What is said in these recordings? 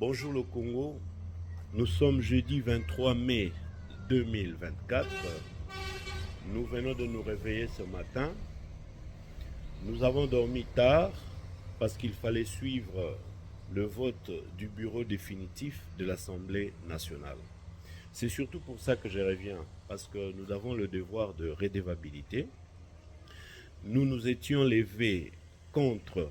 Bonjour le Congo, nous sommes jeudi 23 mai 2024. Nous venons de nous réveiller ce matin. Nous avons dormi tard parce qu'il fallait suivre le vote du bureau définitif de l'Assemblée nationale. C'est surtout pour ça que je reviens, parce que nous avons le devoir de redevabilité. Nous nous étions levés contre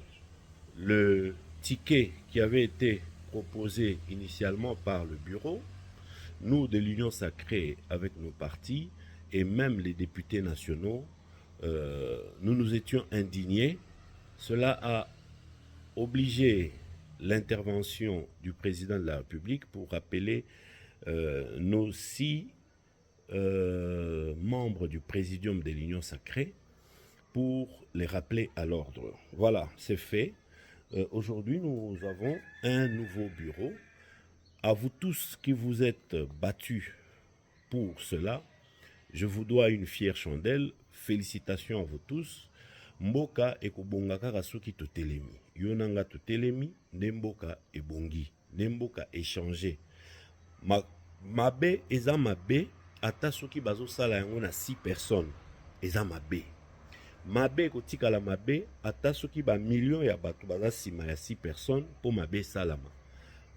le ticket qui avait été proposé initialement par le bureau. Nous, de l'Union sacrée, avec nos partis, et même les députés nationaux, nous nous étions indignés. Cela a obligé l'intervention du président de la République pour rappeler nos 6 membres du présidium de l'Union sacrée pour les rappeler à l'ordre. Voilà, c'est fait. Aujourd'hui, nous avons un nouveau bureau. À vous tous qui vous êtes battus pour cela, je vous dois une fière chandelle. Félicitations à vous tous. Mboka ekobonga kaka soki totelemi. Yo nanga totelemi, nde mboka ebongi, nde mboka échangé. Mabe eza mabe ata soki bazosala yango na 6 personnes. Eza mabe. Mabe ekotikala mabe ata soki ba million ya bato baza sima ya 6 personnes po mabe salama.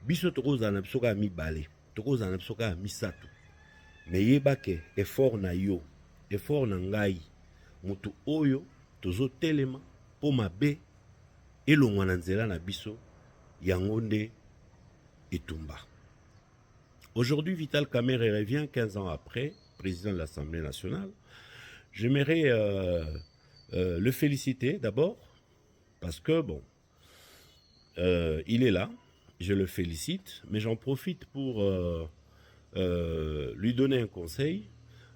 Biso tokozala na biso kaka mibale, tokozala na biso kaka misato. Me yebake effort na yo, effort na ngai, mutu oyo tozotelema po mabe elongwa na nzela na biso yango nde etumba. Aujourd'hui, Vital Kamerhe revient 15 ans après, président de l'Assemblée nationale. J'aimerais le féliciter d'abord, parce que bon, il est là, je le félicite, mais j'en profite pour lui donner un conseil.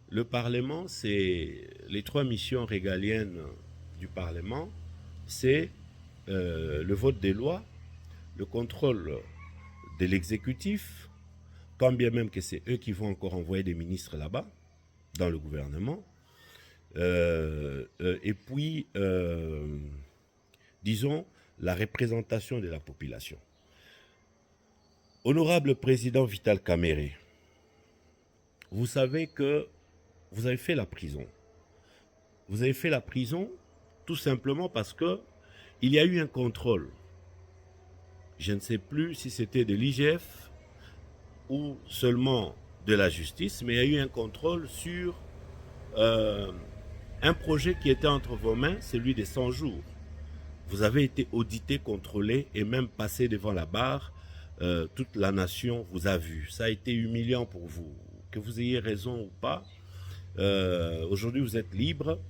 Le Parlement, c'est les 3 missions régaliennes du Parlement, c'est le vote des lois, le contrôle de l'exécutif, quand bien même que c'est eux qui vont encore envoyer des ministres là-bas, dans le gouvernement, et puis, disons, la représentation de la population. Honorable président Vital Kamerhe, vous savez que vous avez fait la prison. Vous avez fait la prison tout simplement parce que il y a eu un contrôle. Je ne sais plus si c'était de l'IGF ou seulement de la justice, mais il y a eu un contrôle sur un projet qui était entre vos mains, celui des 100 jours. Vous avez été audité, contrôlé et même passé devant la barre. Toute la nation vous a vu. Ça a été humiliant pour vous. Que vous ayez raison ou pas, aujourd'hui vous êtes libre.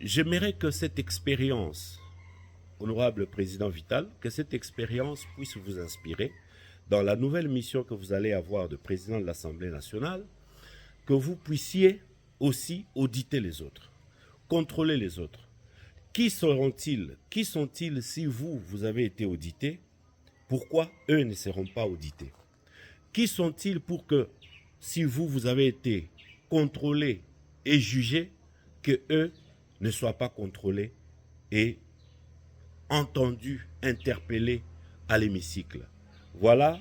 J'aimerais que cette expérience, honorable président Vital, que cette expérience puisse vous inspirer dans la nouvelle mission que vous allez avoir de président de l'Assemblée nationale, que vous puissiez aussi auditer les autres, contrôler les autres. Qui seront-ils? Qui sont-ils si vous avez été audité? Pourquoi eux ne seront pas audités? Qui sont-ils pour que, si vous avez été contrôlés et jugés, que eux ne soient pas contrôlés et entendus, interpellés à l'hémicycle? Voilà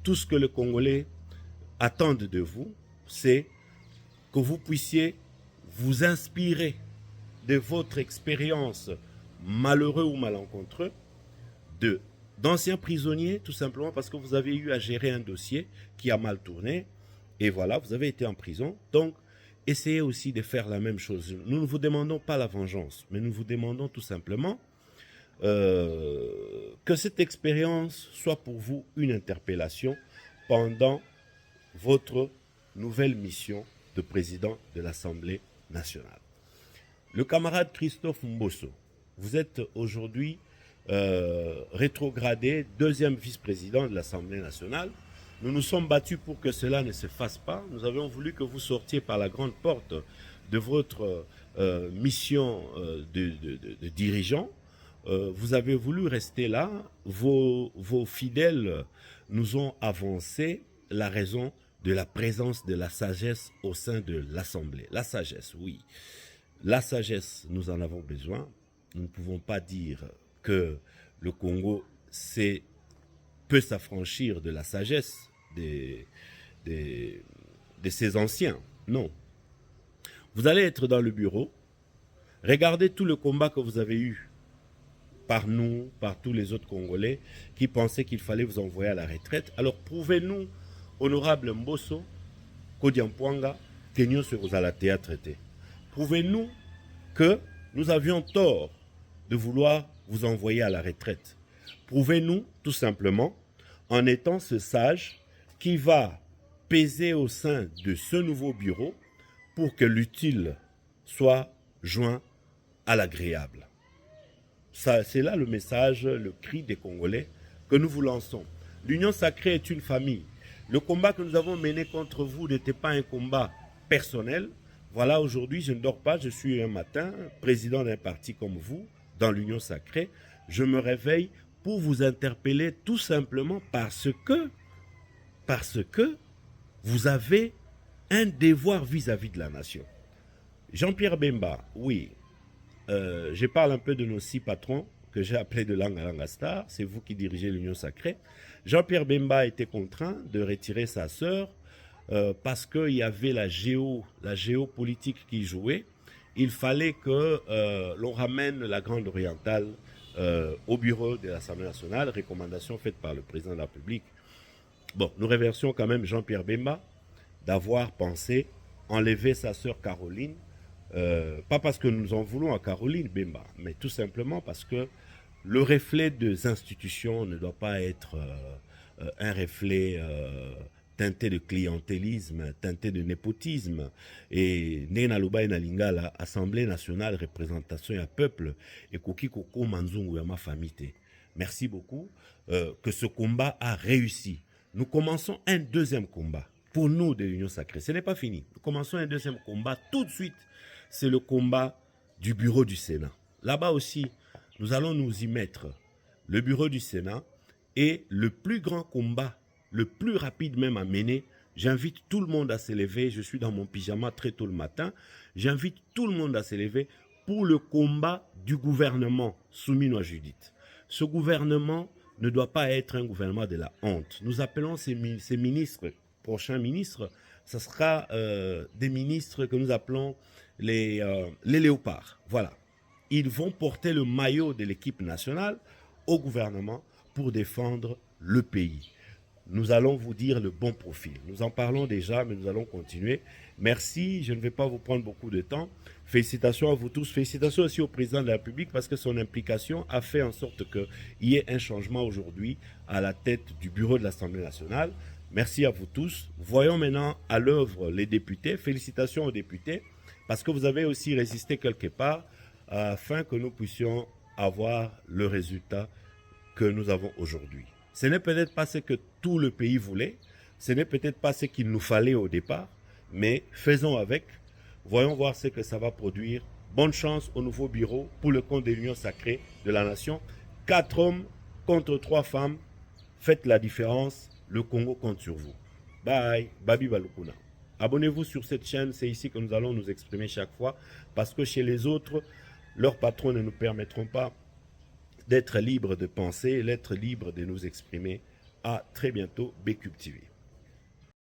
tout ce que les Congolais attendent de vous, c'est que vous puissiez vous inspirer de votre expérience, malheureux ou malencontreux, d'anciens prisonniers, tout simplement parce que vous avez eu à gérer un dossier qui a mal tourné, et voilà, vous avez été en prison. Donc, essayez aussi de faire la même chose. Nous ne vous demandons pas la vengeance, mais nous vous demandons tout simplement que cette expérience soit pour vous une interpellation pendant votre nouvelle mission de président de l'Assemblée nationale. Le camarade Christophe Mbosso, vous êtes aujourd'hui rétrogradé, 2e vice-président de l'Assemblée nationale. Nous nous sommes battus pour que cela ne se fasse pas. Nous avions voulu que vous sortiez par la grande porte de votre mission de dirigeant. Vous avez voulu rester là. Vos fidèles nous ont avancé la raison de la présence de la sagesse au sein de l'Assemblée. La sagesse, oui. La sagesse, nous en avons besoin. Nous ne pouvons pas dire que le Congo peut s'affranchir de la sagesse de ses anciens. Non. Vous allez être dans le bureau, regardez tout le combat que vous avez eu par nous, par tous les autres Congolais qui pensaient qu'il fallait vous envoyer à la retraite. Alors prouvez-nous, honorable Mbosso, Kodiampouanga, que nous serons à la théâtre. Prouvez-nous que nous avions tort de vouloir vous envoyer à la retraite. Prouvez-nous tout simplement en étant ce sage qui va peser au sein de ce nouveau bureau pour que l'utile soit joint à l'agréable. C'est là le message, le cri des Congolais que nous vous lançons. L'Union sacrée est une famille. Le combat que nous avons mené contre vous n'était pas un combat personnel. Voilà, aujourd'hui, je ne dors pas, je suis un matin président d'un parti comme vous, dans l'Union sacrée. Je me réveille pour vous interpeller tout simplement parce que vous avez un devoir vis-à-vis de la nation. Jean-Pierre Bemba, oui, je parle un peu de nos 6 patrons que j'ai appelés de langue à langue star. C'est vous qui dirigez l'Union sacrée. Jean-Pierre Bemba a été contraint de retirer sa sœur parce qu'il y avait la géopolitique qui jouait. Il fallait que l'on ramène la Grande Orientale au bureau de l'Assemblée nationale, recommandation faite par le président de la République. Bon, nous remercions quand même Jean-Pierre Bemba d'avoir pensé enlever sa sœur Caroline. Pas parce que nous en voulons à Caroline Bemba, mais tout simplement parce que le reflet des institutions ne doit pas être un reflet teinté de clientélisme, teinté de népotisme. Et Nena Luba et Nalingala, Assemblée nationale, représentation et peuple, et Koki Koko Manzungu ma famille. Merci beaucoup que ce combat a réussi. Nous commençons un deuxième combat. Pour nous de l'Union sacrée, ce n'est pas fini. Nous commençons un deuxième combat tout de suite. C'est le combat du bureau du Sénat. Là-bas aussi, nous allons nous y mettre. Le bureau du Sénat est le plus grand combat, le plus rapide même à mener. J'invite tout le monde à s'élever. Je suis dans mon pyjama très tôt le matin. J'invite tout le monde à s'élever pour le combat du gouvernement soumis à Judith. Ce gouvernement ne doit pas être un gouvernement de la honte. Nous appelons ces ministres, prochains ministres, ce sera des ministres que nous appelons les léopards. Voilà. Ils vont porter le maillot de l'équipe nationale au gouvernement pour défendre le pays. Nous allons vous dire le bon profil. Nous en parlons déjà, mais nous allons continuer. Merci, je ne vais pas vous prendre beaucoup de temps. Félicitations à vous tous. Félicitations aussi au président de la République parce que son implication a fait en sorte qu'il y ait un changement aujourd'hui à la tête du bureau de l'Assemblée nationale. Merci à vous tous. Voyons maintenant à l'œuvre les députés. Félicitations aux députés parce que vous avez aussi résisté quelque part afin que nous puissions avoir le résultat que nous avons aujourd'hui. Ce n'est peut-être pas ce que tout le pays voulait, ce n'est peut-être pas ce qu'il nous fallait au départ, mais faisons avec, voyons voir ce que ça va produire. Bonne chance au nouveau bureau pour le compte de l'Union sacrée de la nation. 4 hommes contre 3 femmes, faites la différence, le Congo compte sur vous. Bye, Babi Balukuna. Abonnez-vous sur cette chaîne, c'est ici que nous allons nous exprimer chaque fois, parce que chez les autres, leurs patrons ne nous permettront pas d'être libres de penser, d'être libres de nous exprimer. À très bientôt, BCube TV.